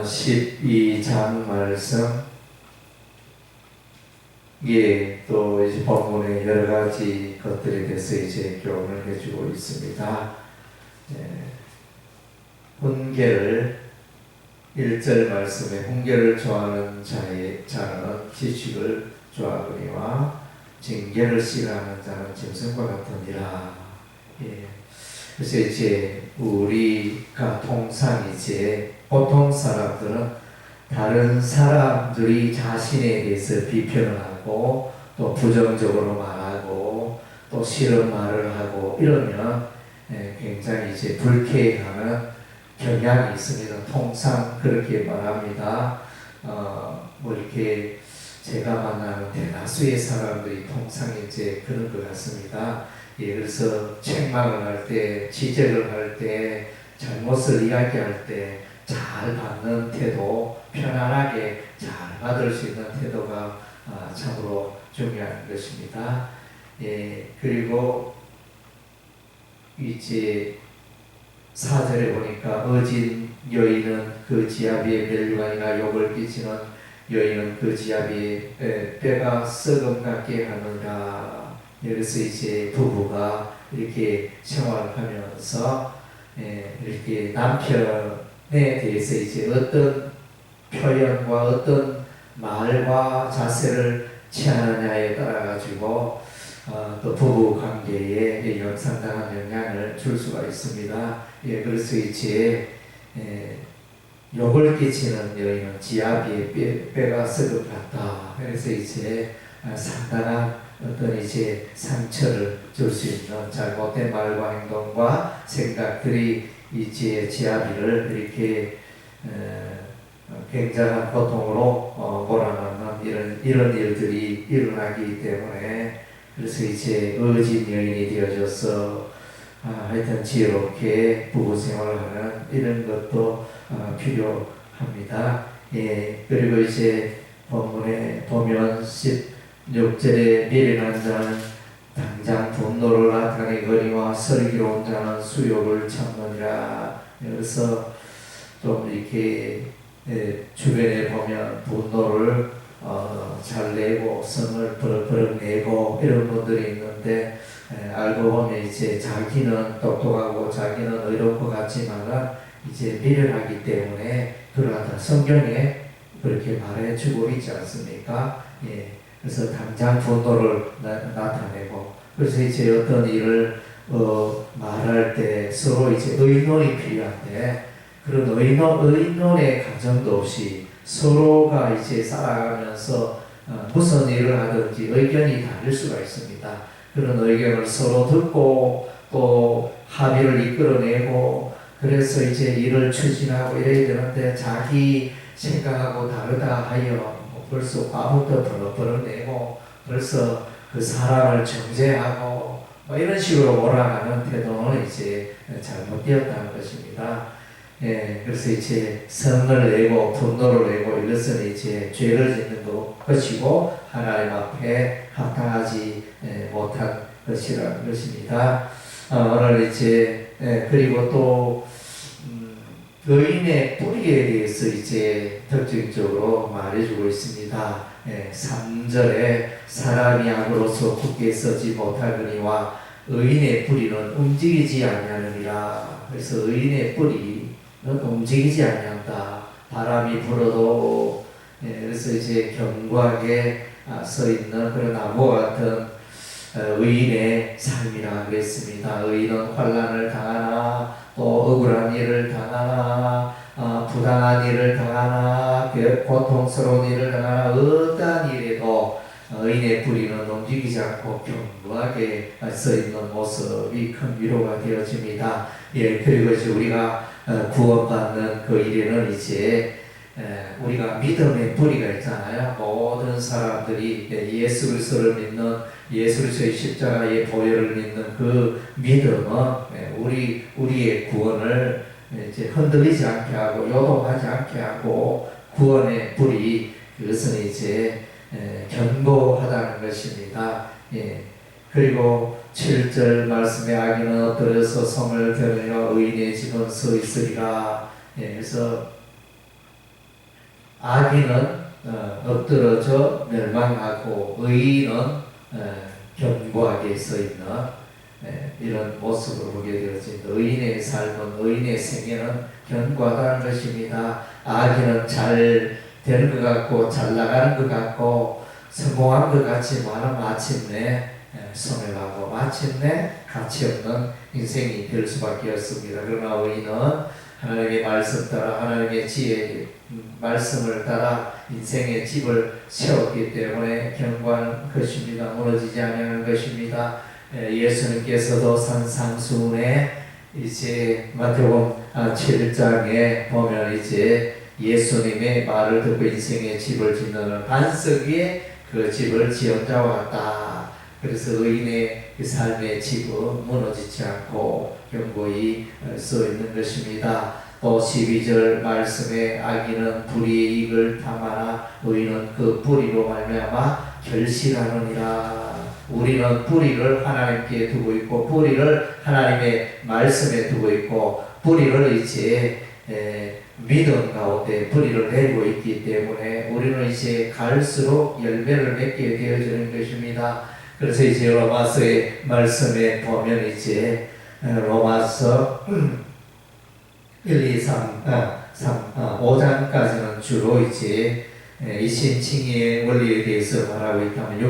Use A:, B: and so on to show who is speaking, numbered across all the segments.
A: 12장 말씀, 또 이제 본문의 여러 가지 것들에 대해서 이제 교훈을 해주고 있습니다. 훈계를 1절 말씀에 훈계를 좋아하는 자는 지식을 좋아하거니와 징계를 싫어하는 자는 짐승과 같으니라. 그래서 이제 우리가 통상 이제 보통 사람들은 다른 사람들이 자신에 대해서 비판을 하고 또 부정적으로 말하고 또 싫은 말을 하고 이러면 굉장히 이제 불쾌해하는 경향이 있습니다. 통상 그렇게 말합니다. 뭐 이렇게 제가 만나는 대다수의 사람들이 통상 이제 그런 것 같습니다. 그래서 책망을 할 때, 지적을 할 때, 잘못을 이야기할 때 잘 받는 태도, 편안하게 잘 받을 수 있는 태도가 참으로 중요한 것입니다. 그리고 이제 4절에 보니까 어진 여인은 그 지아비의 멸류관이나 욕을 끼치는 여인은 그 지아비의 뼈가 썩음 같게 하느라. 그래서 이제 부부가 이렇게 생활하면서 이렇게 남편에 대해서 이제 어떤 표현과 어떤 말과 자세를 취하느냐에 따라 가지고 또 부부 관계에 상당한 영향을 줄 수가 있습니다. 그래서 이제 욕을 끼치는 여인은 지아비의 뼈가 썩은 같다. 그래서 이제 상당한 어떤 이제 상처를 줄 수 있는 잘못된 말과 행동과 생각들이 이제 지아비를 이렇게 굉장한 고통으로 몰아넣는 이런 일들이 일어나기 때문에 그래서 이제 어진 여인이 되어져서 하여튼 지혜롭게 부부 생활을 하는 이런 것도 필요합니다. 그리고 이제 본문에 보면 16절에 미련한 자는 당장 분노를 나타내거니와 슬기로운 자는 수욕을 참느니라. 그래서 좀 이렇게 주변에 보면 분노를 잘 내고 성을 버럭버럭 내고 이런 분들이 있는데 알고 보면 이제 자기는 똑똑하고 자기는 의로운 것 같지만은 이제 미련하기 때문에 그러하다. 성경에 그렇게 말해주고 있지 않습니까? 그래서 당장 분노를 나타내고 그래서 이제 어떤 일을 말할 때 서로 이제 의논이 필요한데 그런 의논의 과정도 없이 서로가 이제 살아가면서 무슨 일을 하든지 의견이 다를 수가 있습니다. 그런 의견을 서로 듣고 또 합의를 이끌어내고 그래서 이제 일을 추진하고 이래야 되는데 자기 생각하고 다르다 하여 벌써 화부터 버럭버럭 내고 벌써 그 사람을 정죄하고 뭐 이런 식으로 몰아가는 태도는 이제 잘못되었다는 것입니다. 그래서 이제 성을 내고 분노를 내고 이것은 이제 죄를 짓는 것이고 하나님 앞에 합당하지 못한 것이라는 것입니다. 오늘 이제 그리고 또 의인의 뿌리에 대해서 이제 특징적으로 말해주고 있습니다. 3절에 사람이 악으로서 굳게 서지 못하거니와 의인의 뿌리는 움직이지 아니하느니라. 그래서 의인의 뿌리는 움직이지 아니한다. 바람이 불어도 그래서 이제 견고하게 서 있는 그런 나무 같은 의인의 삶이라 그랬습니다. 의인은 환난을 당하나 또 억울한 일을 당하나 부당한 일을 당하나 고통스러운 일을 당하나 어떠한 일에도 의인의 뿌리는 움직이지 않고 견고하게 서 있는 모습이 큰 위로가 되어집니다. 그리고 이제 우리가 구원받는 그 일에는 이제 우리가 믿음의 뿌리가 있잖아요. 모든 사람들이 예수 그리스도를 믿는 예수 그리스도의 십자가의 보혈을 믿는 그 믿음은 우리의 구원을 이제 흔들리지 않게 하고 요동하지 않게 하고 구원의 뿌리 그것은 이제 견고하다는 것입니다. 그리고 7절 말씀에 악인은 엎드려서 성을 드러내어 의인의 집은 서 있으리라. 그래서 악인은 엎드러져 멸망하고 의인은 견고하게 서 있는 이런 모습을 보게 되어집니다. 의인의 삶은, 의인의 생애는 견고하다는 것입니다. 악인은 잘 되는 것 같고 잘 나가는 것 같고 성공한 것 같지만 마침내 손해가고 마침내 가치 없는 인생이 될 수밖에 없습니다. 그러나 의인은 하나님의 말씀 따라, 하나님의 지혜 말씀을 따라 인생의 집을 세웠기 때문에 견고한 것입니다. 무너지지 않는 것입니다. 예수님께서도 산상수훈에 이제 마태복음 7장에 보면 이제 예수님의 말을 듣고 인생의 집을 짓는 반석 위에 그 집을 지은 자와 같다. 그래서 의인의 그 삶의 집은 무너지지 않고 견고히 서 있는 것입니다. 또 12절 말씀에 악인은 불의의 이익을 탐하나 의인은 그 불의로 말미암아 결실하느니라. 우리는 불의를 하나님께 두고 있고 불의를 하나님의 말씀에 두고 있고 불의를 이제 믿음 가운데 불의를 내리고 있기 때문에 우리는 이제 갈수록 열매를 맺게 되어지는 것입니다. 그래서 이제 로마서의 말씀에 보면 이제 로마서 1, 2, 3, 5장까지는 주로 이제 이신칭의의 원리에 대해서 말하고 있다면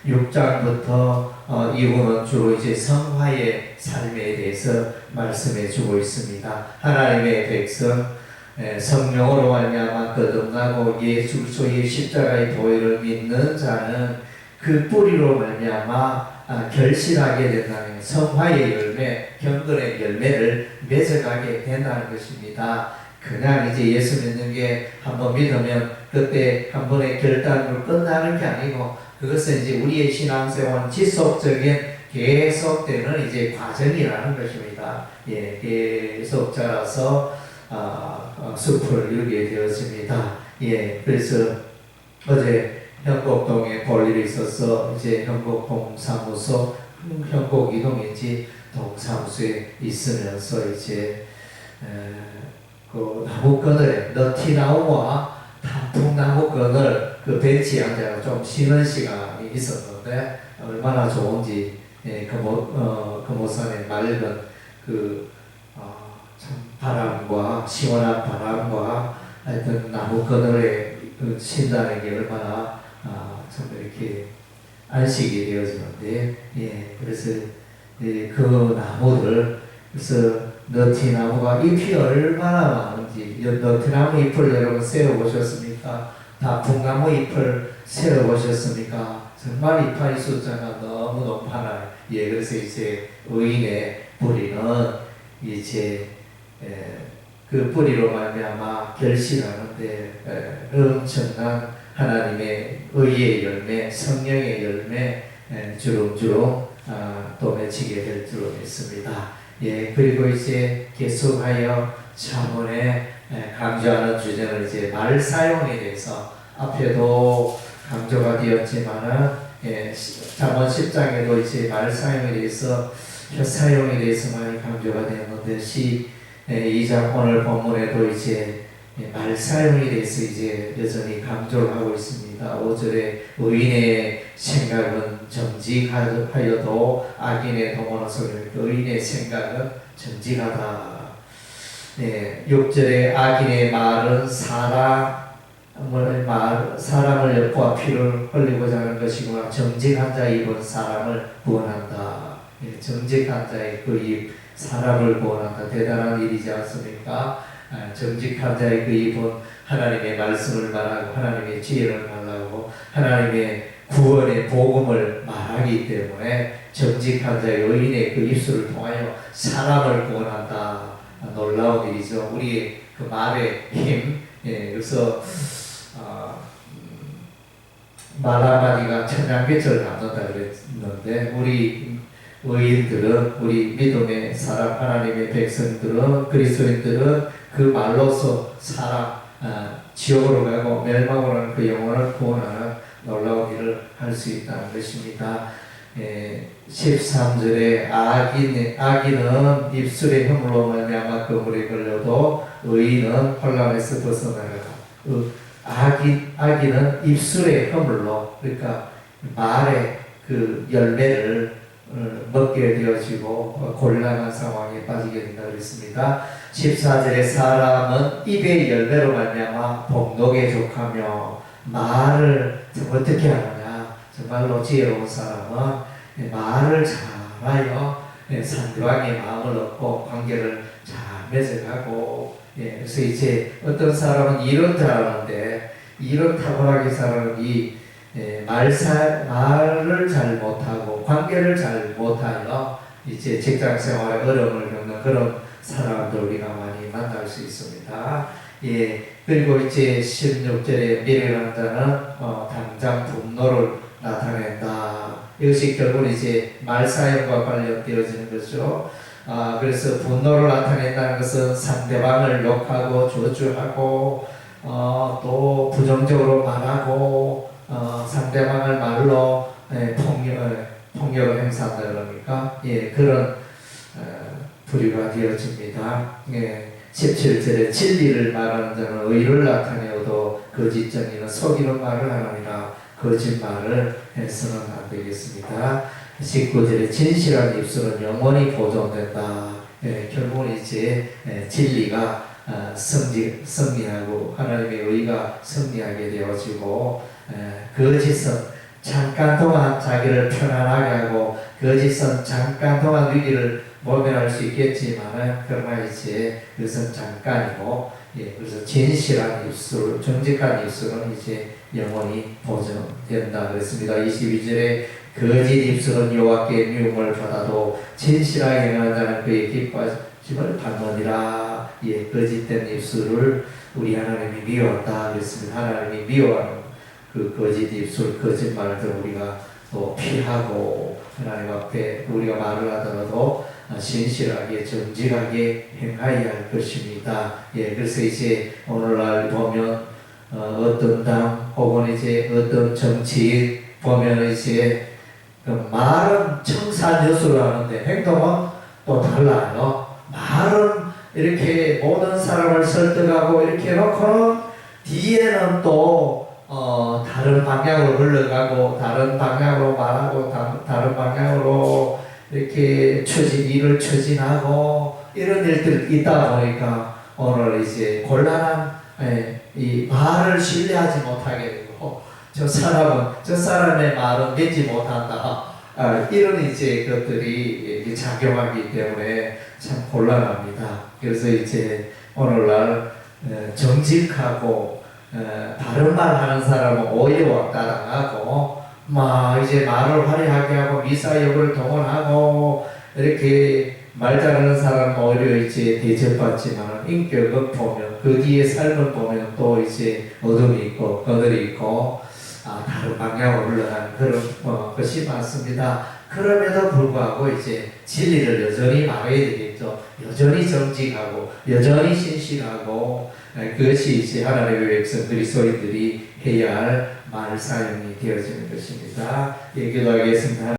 A: 6장부터 이후는 주로 이제 성화의 삶에 대해서 말씀해 주고 있습니다. 하나님의 백성 성령으로 말미암아 거듭나고 예수 그리스도의 십자가의 도의를 믿는 자는 그 뿌리로 말미암아 결실하게 된다는 성화의 열매, 경건의 열매를 맺어가게 된다는 것입니다. 그냥 이제 예수 믿는 게 한번 믿으면 그때 한 번의 결단으로 끝나는 게 아니고 그것은 이제 우리의 신앙생활 지속적인 계속되는 이제 과정이라는 것입니다. 예, 계속 자라서 숲을 이루게 되었습니다. 예, 그래서 어제 현곡동에 볼 일이 있어서 이제 현곡동 사무소, 현곡 이동인지 동사무소에 있으면서 이제 그 나무 그늘에 너티나무와 단풍나무 그늘 그 벤치에 앉아서 좀 쉬는 시간이 있었는데 얼마나 좋은지 금오산의 맑은 참 바람과 시원한 바람과 하여튼 나무 그늘에 쉰다는 게 얼마나 참 이렇게 안식이 되어지는데 그래서 그 나무들 그래서 너티나무가 잎이 얼마나 많은지 너티나무 잎을 여러분 세어보셨습니까? 단풍나무 잎을 세어보셨습니까? 정말 이파리 숫자가 너무 많아요. 그래서 이제 의인의 뿌리는 이제 그 뿌리로 말미암아 결실하는데 엄청난 하나님의 의의 열매, 성령의 열매 주름주름 또 맺히게 될 줄로 믿습니다. 그리고 이제 계속하여 차문에 강조하는 주제는 이제 말 사용에 대해서 앞에도 강조가 되었지만은 잠언 10장에도 이제 말 사용에 대해서 혀 사용에 대해서 많이 강조가 되었는데 12장 오늘 본문에도 이제 말 사용에 대해서 이제 여전히 강조를 하고 있습니다. 5절에 의인의 생각은 정직하여도 악인의 동원한 소리를 의인의 생각은 정직하다. 6절에 악인의 말은 사람을 엿보아 피를 흘리고자 하는 것이구나. 정직한 자의 입은 사람을 구원한다. 정직한 자의 그 입 사람을 구원한다. 대단한 일이지 않습니까? 정직한 자의 그 입은 하나님의 말씀을 말하고 하나님의 지혜를 말하고 하나님의 구원의 복음을 말하기 때문에 정직한 자의 의인의 그 입술을 통하여 사람을 구원한다. 놀라운 일이죠. 우리의 그 말의 힘. 그래서 말 한마디가 천냥개철을 낳는다 그랬는데 우리 의인들은 우리 믿음의 사람 하나님의 백성들은 그리스도인들은 그 말로서 사람 지옥으로 가고 멸망으로 가는 그 영혼을 구원하는 놀라운 일을 할 수 있다는 것입니다. 13절에 악인은 입술의 흠으로 말미암아 그물에 걸려도 의인은 혼란에서 벗어나리라. 아기는 입술의 허물로, 그러니까 말의 그 열매를 먹게 되어지고 곤란한 상황에 빠지게 된다 그랬습니다. 14절에 사람은 입의 열매로 말미암아 복록에 족하며 말을 어떻게 하느냐. 정말로 지혜로운 사람은 말을 잘하여 상대방의 마음을 얻고 관계를 잘 맺어가고, 그래서 이제 어떤 사람은 일은 잘하는데 일은 탁월하게 잘하는 이 말을 잘 못하고 관계를 잘 못하여 이제 직장 생활에 어려움을 겪는 그런 사람들 우리가 많이 만날 수 있습니다. 그리고 이제 16절에 미련한 자는 당장 분노를 나타낸다. 이것이 결국 이제 말 사용과 관련되어지는 거죠. 그래서 분노를 나타낸다는 것은 상대방을 욕하고 저주하고 또 부정적으로 말하고 상대방을 말로 폭력을 행사한다 그럽니까? 그런 부류가 되어집니다. 17절에 진리를 말하는 자는 의를 나타내어도 거짓쟁이는 속이는 말을 하느니라. 거짓말을 해서는 안 되겠습니다. 19절에 진실한 입술은 영원히 보존된다. 결국은 이제 진리가 승리하고 하나님의 의가 승리하게 되어지고, 거짓은 잠깐 동안 자기를 편안하게 하고 거짓은 잠깐 동안 위기를 모면할 수 있겠지만 그러나 이제 그것은 잠깐이고, 그래서 진실한 입술, 정직한 입술은 이제 영원히 보존된다 그랬습니다. 22절에 거짓 입술은 여호와께 미움을 받아도 진실하게 행하는 자는 그의 기뻐하심을 받느니라. 거짓된 입술을 우리 하나님이 미워한다 그랬습니다. 하나님이 미워하는 그 거짓 입술, 거짓말들 우리가 또 피하고 하나님 앞에 우리가 말을 하더라도 신실하게 정직하게 행하여야 할 것입니다. 그래서 이제 오늘날 보면 어떤 당 혹은 이제 어떤 정치인 보면 이제 그 말은 청산여수를 하는데 행동은 또 달라요. 말은 이렇게 모든 사람을 설득하고 이렇게 해놓고는 뒤에는 또 다른 방향으로 흘러가고 다른 방향으로 말하고 다른 방향으로 이렇게 일을 추진하고 이런 일들이 있다 보니까 오늘 이제 곤란한 이 말을 신뢰하지 못하게 되고 저 사람의 말은 믿지 못한다. 이런 이제 것들이 작용하기 때문에 참 곤란합니다. 그래서 이제 오늘날 정직하고 다른 말 하는 사람은 오해와 따라가고 막 이제 말을 화려하게 하고 미사역을 동원하고 이렇게 말 잘하는 사람은 오히려 이제 대접받지만 인격을 보면 그 뒤에 삶을 보면 또 이제 어둠이 있고 거들이 있고 다른 방향으로 흘러가는 그런 것이 많습니다. 그럼에도 불구하고 이제 진리를 여전히 말해야 되겠죠. 여전히 정직하고 여전히 신실하고 그것이 이제 하나님의 백성 그리스도인들이 해야 할 말 사용이 되어지는 것입니다. 기도하겠습니다.